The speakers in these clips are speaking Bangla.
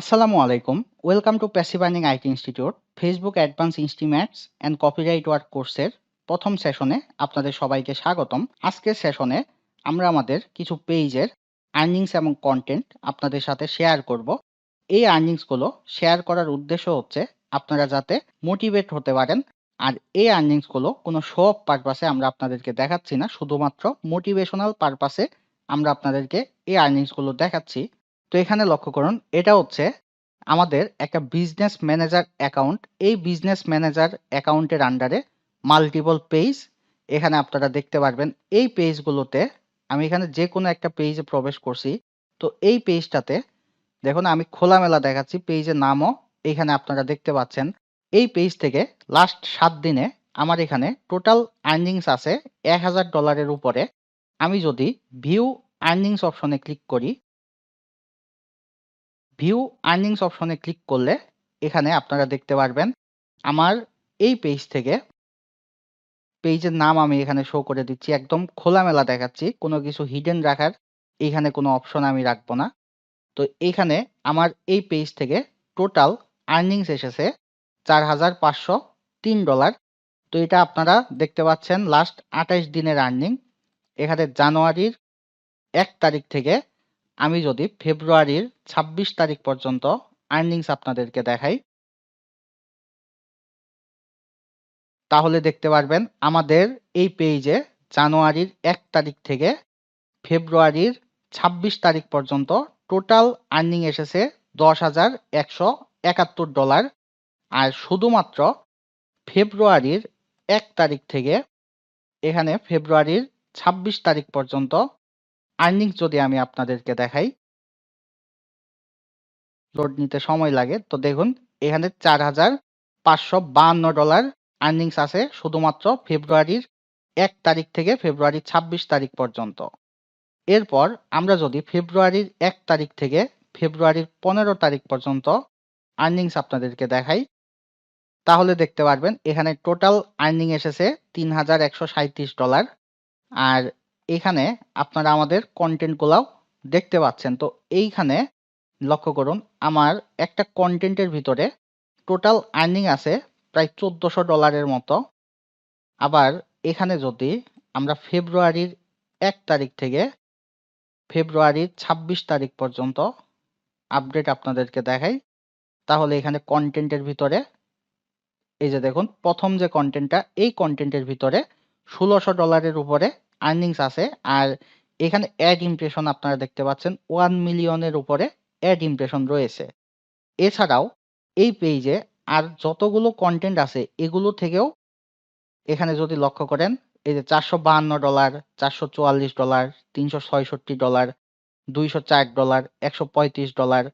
আসসালামু আলাইকুম। Welcome to passive earning IT institute Facebook advance estimates and copyright work কোর্সের প্রথম সেশনে আপনাদের সবাইকে স্বাগতম। আজকের সেশনে আমরা আমাদের কিছু পেজের আর্নিংস এবং কন্টেন্ট আপনাদের সাথে শেয়ার করব। এই আর্নিংসগুলো শেয়ার করার উদ্দেশ্য হচ্ছে আপনারা যাতে মোটিভেট হতে পারেন। আর এই আর্নিংসগুলো কোনো শো অফ পারপাসে আমরা আপনাদেরকে দেখাচ্ছি না, শুধুমাত্র মোটিভেশনাল পারপাসে আমরা আপনাদেরকে এই আর্নিংসগুলো দেখাচ্ছি। তো এখানে লক্ষ্য করুন, এটা হচ্ছে আমাদের একটা বিজনেস ম্যানেজার অ্যাকাউন্ট। এই বিজনেস ম্যানেজার অ্যাকাউন্টের আন্ডারে মাল্টিপল পেজ এখানে আপনারা দেখতে পারবেন। এই পেজগুলোতে আমি এখানে যে কোনো একটা পেজে প্রবেশ করছি। তো এই পেজটাতে দেখুন, আমি খোলামেলা দেখাচ্ছি, পেজের নামও এখানে আপনারা দেখতে পাচ্ছেন। এই পেজ থেকে লাস্ট 7 দিনে আমার এখানে টোটাল আর্নিংস আছে $1000 উপরে। আমি যদি ভিউ আর্নিংস অপশনে ক্লিক করি, ভিউ আর্নিংস অপশনে ক্লিক করলে এখানে আপনারা দেখতে পারবেন আমার এই পেজ থেকে, পেজের নাম আমি এখানে শো করে দিচ্ছি, একদম খোলামেলা দেখাচ্ছি, কোনো কিছু হিডেন রাখার এখানে কোনো অপশন আমি রাখবো না। তো এইখানে আমার এই পেজ থেকে টোটাল আর্নিংস এসেছে $4503। তো এটা আপনারা দেখতে পাচ্ছেন লাস্ট 28 দিনের আর্নিং। এখানে জানুয়ারির 1 তারিখ থেকে আমি যদি ফেব্রুয়ারির 26 তারিখ পর্যন্ত আর্নিংস আপনাদেরকে দেখাই, তাহলে দেখতে পারবেন আমাদের এই পেজে জানুয়ারির 1 তারিখ থেকে ফেব্রুয়ারির 26 তারিখ পর্যন্ত টোটাল আর্নিং এসেছে $10,171। আর শুধুমাত্র ফেব্রুয়ারির 1 তারিখ থেকে এখানে ফেব্রুয়ারির 26 তারিখ পর্যন্ত আর্নিং যদি আমি আপনাদেরকে দেখাই, লোড নিতে সময় লাগে, তো দেখুন এখানে $4,552 আর্নিংস আছে শুধুমাত্র ফেব্রুয়ারির 1 তারিখ থেকে ফেব্রুয়ারির 26 তারিখ পর্যন্ত। এরপর আমরা যদি ফেব্রুয়ারির 1 তারিখ থেকে ফেব্রুয়ারির 15 তারিখ পর্যন্ত আর্নিংস আপনাদেরকে দেখাই, তাহলে দেখতে পারবেন এখানে টোটাল আর্নিং এসেছে $3,137। আর এখানে আপনারা আমাদের কন্টেন্টগুলাও দেখতে পাচ্ছেন। তো এইখানে লক্ষ্য করুন, আমার একটা কন্টেন্টের ভিতরে টোটাল আর্নিং আছে প্রায় $1,400 মতো। আবার এখানে যদি আমরা ফেব্রুয়ারির 1 তারিখ থেকে ফেব্রুয়ারির 26 তারিখ পর্যন্ত আপডেট আপনাদেরকে দেখাই, তাহলে এখানে কন্টেন্টের ভিতরে এই যে দেখুন, প্রথম যে কন্টেন্টটা, এই কন্টেন্টের ভিতরে $1,600 উপরে আর্নিংস আছে। আর এখানে অ্যাড ইমপ্রেশন আপনারা দেখতে পাচ্ছেন 1 মিলিয়নের উপরে অ্যাড ইমপ্রেশন রয়েছে। এছাড়াও এই পেজে আর যতগুলো কন্টেন্ট আছে এগুলো থেকেও এখানে যদি লক্ষ্য করেন, এই যে $452, $444, $366, $204, $135,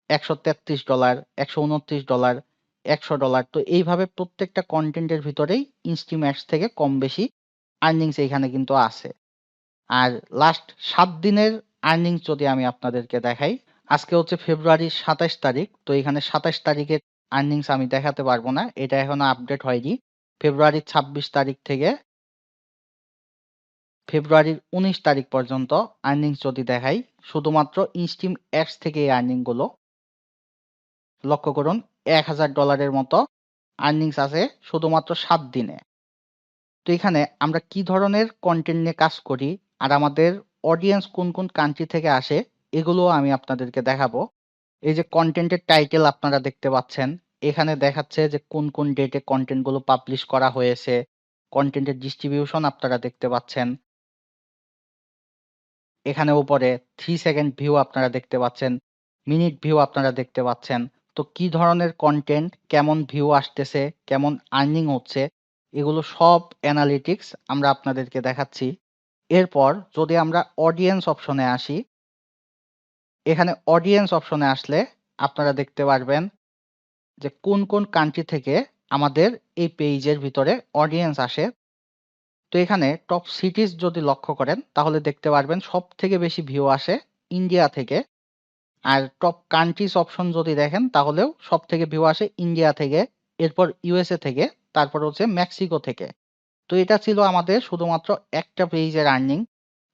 $133, $129, $100। তো এইভাবে প্রত্যেকটা কন্টেন্টের ভিতরেই ইনস্টিম্যাটস থেকে কম বেশি আর্নিংস এইখানে কিন্তু আছে। আর লাস্ট 7 দিনের আর্নিংস যদি আমি আপনাদেরকে দেখাই, আজকে হচ্ছে ফেব্রুয়ারির 27 তারিখ। তো এখানে 27 তারিখের আর্নিংস আমি দেখাতে পারবো না, এটা এখনো আপডেট হয়নি। ফেব্রুয়ারির 26 তারিখ থেকে ফেব্রুয়ারির 19 তারিখ পর্যন্ত আর্নিংস যদি দেখাই, শুধুমাত্র ইনস্টিম অ্যাডস থেকে এই আর্নিংগুলো লক্ষ্য করুন, $1000 মতো আর্নিংস আছে শুধুমাত্র 7 দিনে। তো এখানে আমরা কি ধরনের কন্টেন্ট নিয়ে কাজ করি আর আমাদের অডিয়েন্স কোন কোন কান্ট্রি থেকে আসে, এগুলো আমি আপনাদেরকে দেখাবো। এই যে কন্টেন্টের টাইটেল আপনারা দেখতে পাচ্ছেন, এখানে দেখাচ্ছে যে কোন কোন ডেটে কন্টেন্টগুলো পাবলিশ করা হয়েছে। কন্টেন্টের ডিস্ট্রিবিউশন আপনারা দেখতে পাচ্ছেন। এখানে উপরে 3 সেকেন্ড ভিউ আপনারা দেখতে পাচ্ছেন, মিনিট ভিউ আপনারা দেখতে পাচ্ছেন। তো কি ধরনের কন্টেন্ট, কেমন ভিউ আসতেছে, কেমন আর্নিং হচ্ছে, এগুলো সব অ্যানালিটিক্স আমরা আপনাদেরকে দেখাচ্ছি। এরপর যদি আমরা অডিয়েন্স অপশনে আসি, এখানে অডিয়েন্স অপশনে আসলে আপনারা দেখতে পারবেন যে কোন কোন কান্ট্রি থেকে আমাদের এই পেজের ভিতরে অডিয়েন্স আসে। তো এখানে টপ সিটিজ যদি লক্ষ্য করেন, তাহলে দেখতে পারবেন সব থেকে বেশি ভিউ আসে ইন্ডিয়া থেকে। আর টপ কান্ট্রিজ অপশন যদি দেখেন, তাহলেও সব থেকে ভিউ আসে ইন্ডিয়া থেকে, এরপর ইউএসএ থেকে, তারপর হচ্ছে মেক্সিকো থেকে। তো এটা ছিল আমাদের শুধুমাত্র একটা পেজের আর্নিং।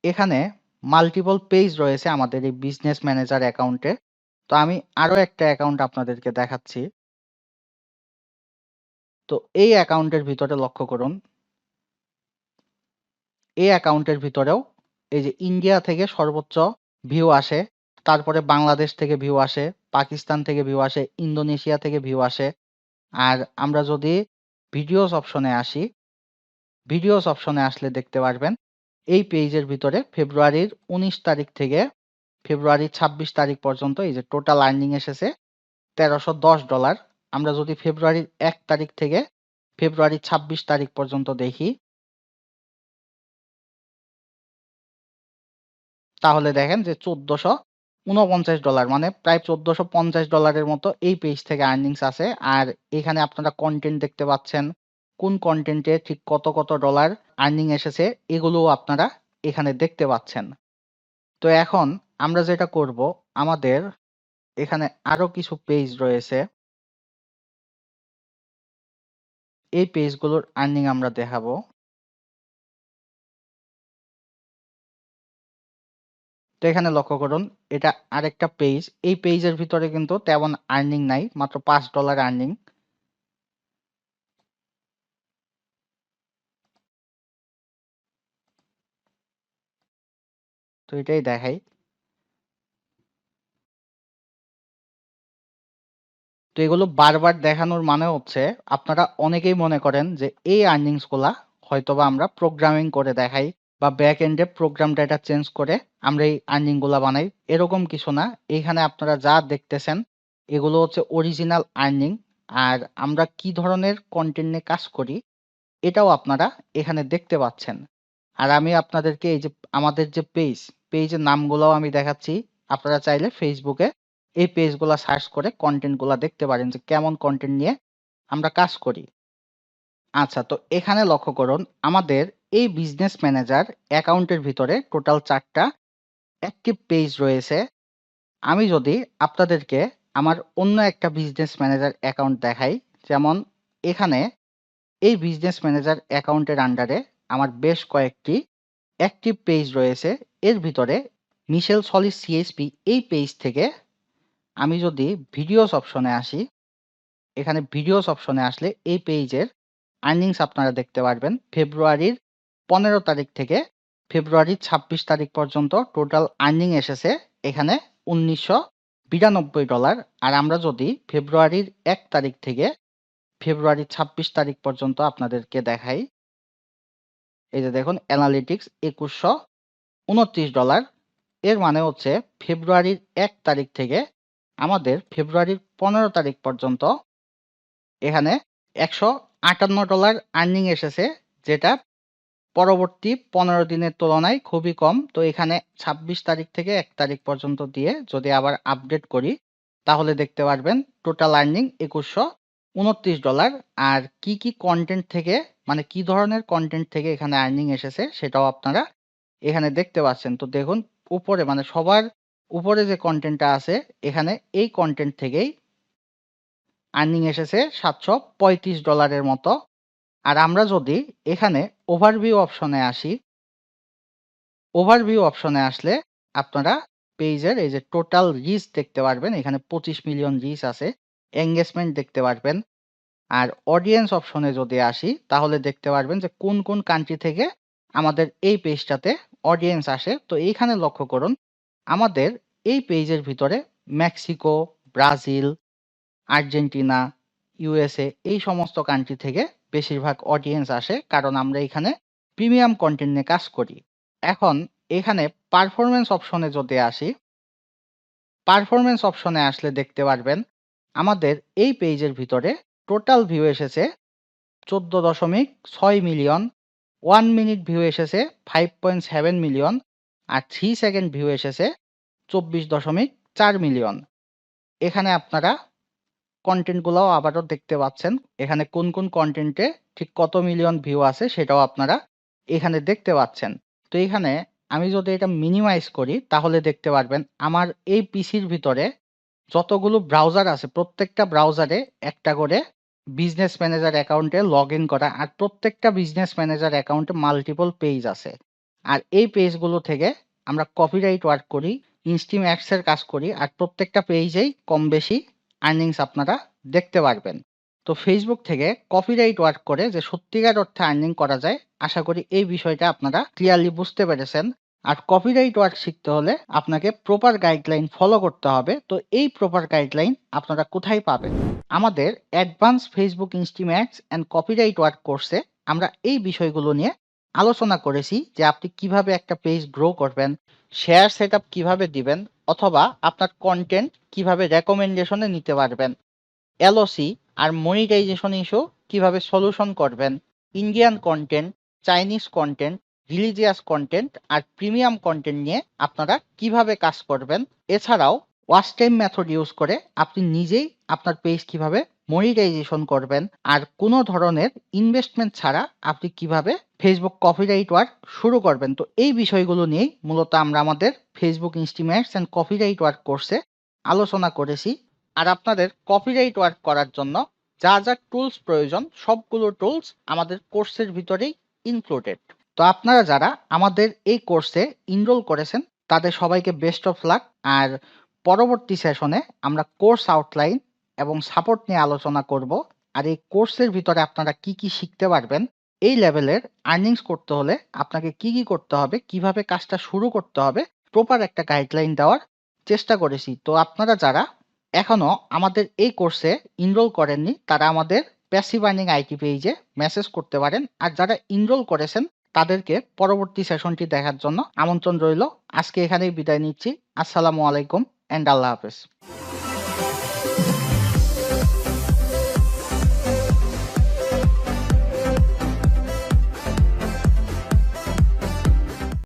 এখানে মাল্টিপল পেজ রয়েছে আমাদের এই বিজনেস ম্যানেজার অ্যাকাউন্টে। তো আমি আরো একটা অ্যাকাউন্ট আপনাদেরকে দেখাচ্ছি। তো এই অ্যাকাউন্টের ভিতরে লক্ষ্য করুন। এই অ্যাকাউন্টের ভিতরেও এই যে ইন্ডিয়া থেকে সর্বোচ্চ ভিউ আসে, তারপরে বাংলাদেশ থেকে ভিউ আসে, পাকিস্তান থেকে ভিউ আসে, ইন্দোনেশিয়া থেকে ভিউ আসে। আর আমরা যদি ভিডিওস অপশনে আসি, ভিডিওস অপশনে আসলে দেখতে পারবেন এই পেজের ভিতরে ফেব্রুয়ারির ১৯ তারিখ থেকে ফেব্রুয়ারির ২৬ তারিখ পর্যন্ত এই যে টোটাল আর্নিং এসেছে $১৩১০। আমরা যদি ফেব্রুয়ারির ১ তারিখ থেকে ফেব্রুয়ারির ২৬ তারিখ পর্যন্ত দেখি, তাহলে দেখেন যে $১৪৪৯ মানে প্রায় $১৪৫০ মতো এই পেজ থেকে আর্নিংস আছে। আর এখানে আপনারা কনটেন্ট দেখতে পাচ্ছেন। কোন কনটেন্টে ঠিক কত ডলার আর্নিং এসেছে এগুলোও আপনারা এখানে দেখতে পাচ্ছেন। তো এখন আমরা যেটা করব, আমাদের এখানে আরো কিছু পেজ রয়েছে। এই পেজগুলোর আর্নিং আমরা দেখাবো। তো এখানে লক্ষ্য করুন, এটা আরেকটা পেজ। এই পেজের ভিতরে কিন্তু তেমন আর্নিং নাই, মাত্র $৫ আর্নিং। তো এটাই দেখাই। তো এগুলো বারবার দেখানোর মানে হচ্ছে আপনারা অনেকেই মনে করেন যে এই আর্নিংস গুলা হয়তোবা আমরা প্রোগ্রামিং করে দেখাই বা ব্যাক এন্ডে প্রোগ্রাম ডেটা চেঞ্জ করে আমরা এই আর্নিং গুলা বানাই। এরকম কিছু না। এইখানে আপনারা যা দেখতেছেন এগুলো হচ্ছে অরিজিনাল আর্নিং। আর আমরা কি ধরনের কন্টেন্ট নিয়ে কাজ করি এটাও আপনারা এখানে দেখতে পাচ্ছেন। আর আমি আপনাদেরকে এই যে আমাদের যে পেজের নামগুলোও আমি দেখাচ্ছি। আপনারা চাইলে ফেসবুকে এই পেজগুলা সার্চ করে কন্টেন্টগুলা দেখতে পারেন যে কেমন কন্টেন্ট নিয়ে আমরা কাজ করি। আচ্ছা, তো এখানে লক্ষ্য করুন, আমাদের এই বিজনেস ম্যানেজার অ্যাকাউন্টের ভিতরে টোটাল ৪ টা অ্যাক্টিভ পেজ রয়েছে। আমি যদি আপনাদেরকে আমার অন্য একটা বিজনেস ম্যানেজার অ্যাকাউন্ট দেখাই, যেমন এখানে এই বিজনেস ম্যানেজার অ্যাকাউন্টের আন্ডারে আমার বেশ কয়েকটি অ্যাক্টিভ পেজ রয়েছে। এর ভিতরে মিশেল সলিড সিএসপি এই পেজ থেকে আমি যদি ভিডিওস অপশনে আসি, এখানে ভিডিওস অপশনে আসলে এই পেজের আর্নিংস আপনারা দেখতে পারবেন। ফেব্রুয়ারির ১৫ তারিখ থেকে ফেব্রুয়ারির ২৬ তারিখ পর্যন্ত টোটাল আর্নিং এসেছে এখানে $১৯৯২। আর আমরা যদি ফেব্রুয়ারির ১ তারিখ থেকে ফেব্রুয়ারির ২৬ তারিখ পর্যন্ত আপনাদেরকে দেখাই, এই যে দেখুন অ্যানালিটিক্স $২১২৯। এর মানে হচ্ছে ফেব্রুয়ারির ১ তারিখ থেকে আমাদের ফেব্রুয়ারির ১৫ তারিখ পর্যন্ত এখানে $১৫৮ আর্নিং এসেছে, যেটা পরবর্তী ১৫ দিনের তুলনায় খুবই কম। তো এখানে ২৬ তারিখ থেকে ১ তারিখ পর্যন্ত দিয়ে যদি আবার আপডেট করি তাহলে দেখতে পারবেন টোটাল আর্নিং $২১২৯। আর কি কনটেন্ট থেকে মানে কি ধরনের কনটেন্ট থেকে এখানে আর্নিং এসেছে সেটাও আপনারা এখানে দেখতে পাচ্ছেন। তো দেখুন উপরে মানে সবার উপরে যে কনটেন্টটা আছে এখানে এই কনটেন্ট থেকেই আর্নিং এসেছে $৭৩৫ এর মতো। আর আমরা যদি এখানে ওভারভিউ অপশনে আসি, ওভারভিউ অপশনে আসলে আপনারা পেজের এই যে টোটাল রিচ দেখতে পারবেন। এখানে ২৫ মিলিয়ন রিচ আছে। এঙ্গেজমেন্ট দেখতে পারবেন। আর অডিয়েন্স অপশনে যদি আসি তাহলে দেখতে পারবেন যে কোন কান্ট্রি থেকে আমাদের এই পেজটাতে অডিয়েন্স আসে। তো এইখানে লক্ষ্য করুন, আমাদের এই পেজের ভিতরে মেক্সিকো, ব্রাজিল, আর্জেন্টিনা, ইউএসএ এই সমস্ত কান্ট্রি থেকে বেশিরভাগ অডিয়েন্স আসে, কারণ আমরা এখানে প্রিমিয়াম কন্টেন্ট নিয়ে কাজ করি। এখন এখানে পারফরম্যান্স অপশনে যদি আসি, পারফরম্যান্স অপশনে আসলে দেখতে পারবেন আমাদের এই পেজের ভিতরে টোটাল ভিউ এসেছে ১৪.৬ মিলিয়ন, 1 মিনিট ভিউ এসেছে 5.7 মিলিয়ন, আর 3 সেকেন্ড ভিউ এসেছে ২৪.৪ মিলিয়ন। এখানে আপনারা কনটেন্টগুলোও আবারও দেখতে পাচ্ছেন। এখানে কোন কনটেন্টে ঠিক কত মিলিয়ন ভিউ আছে সেটাও আপনারা এখানে দেখতে পাচ্ছেন। তো এখানে আমি যদি এটা মিনিমাইজ করি তাহলে দেখতে পারবেন আমার এই পিসির ভিতরে যতগুলো ব্রাউজার আছে প্রত্যেকটা ব্রাউজারে একটা করে বিজনেস ম্যানেজার অ্যাকাউন্টে লগইন করা, আর প্রত্যেকটা বিজনেস ম্যানেজার অ্যাকাউন্টে মাল্টিপল পেজ আছে। আর এই পেজগুলো থেকে আমরা কপিরাইট ওয়ার্ক করি। ইনস্টিম অ্যাডস এর কাজ করি আর প্রত্যেকটা পেজেই কম বেশি আর্নিংস আপনারা দেখতে পারবেন। তো ফেসবুক থেকে কপিরাইট ওয়ার্ক করে যে সত্যিকার অর্থে আর্নিং করা যায়, আশা করি এই বিষয়টা আপনারা ক্লিয়ারলি বুঝতে পেরেছেন। আর কপিরাইট ওয়ার্ক শিখতে হলে আপনাকে প্রপার গাইডলাইন ফলো করতে হবে। তো এই প্রপার গাইডলাইন আপনারা কোথায় পাবেন? আমাদের advance Facebook ইনস্টিম ads and copyright work কোর্সে আমরা এই বিষয়গুলো নিয়ে আলোচনা করেছি যে আপনি কিভাবে একটা পেজ গ্রো করবেন, শেয়ার সেটআপ কিভাবে দিবেন, অথবা আপনার কন্টেন্ট কিভাবে রেকমেন্ডেশনে নিতে পারবেন, এলওসি আর মনিটাইজেশন ইস্যু কিভাবে সলিউশন করবেন, Indian content, Chinese content, religious content আর প্রিমিয়াম কন্টেন্ট নিয়ে আপনারা কিভাবে কাজ করবেন। এছাড়াও ওয়াচ টাইম মেথড ইউজ করে আপনি নিজেই আপনার পেজ কিভাবে মনিটাইজেশন করবেন আর কোনো ধরনের ইনভেস্টমেন্ট ছাড়া আপনি কিভাবে ফেসবুক কপিরাইট ওয়ার্ক শুরু করবেন। তো এই বিষয়গুলো নিয়েই মূলত আমরা আমাদের Facebook ইনস্টিম ads and copyright work কোর্সে আলোচনা করেছি। আর আপনাদের কপিরাইট ওয়ার্ক করার জন্য যা যা টুলস প্রয়োজন সবগুলো টুলস আমাদের কোর্সের ভিতরেই ইনক্লুডেড। তো আপনারা যারা আমাদের এই কোর্সে এনরোল করেছেন তাদের সবাইকে বেস্ট অফ লাক। আর পরবর্তী সেশনে আমরা কোর্স আউটলাইন এবং সাপোর্ট নিয়ে আলোচনা করব। আর এই কোর্সের ভিতরে আপনারা কি কি শিখতে পারবেন, এই লেভেলের আর্নিংস করতে হলে আপনাকে কি কি করতে হবে, কিভাবে কাজটা শুরু করতে হবে, প্রপার একটা গাইডলাইন দেওয়ার চেষ্টা করেছি। তো আপনারা যারা এখনো আমাদের এই কোর্সে এনরোল করেননি তারা আমাদের প্যাসিভ আর্নিং আইটি পেজে মেসেজ করতে পারেন। আর যারা এনরোল করেছেন তাদেরকে পরবর্তী সেশনটি দেখার জন্য আমন্ত্রণ রইল। আজকে এখানেই বিদায় নিচ্ছি। আসসালামু আলাইকুম এন্ড আল্লাহ হাফেজ।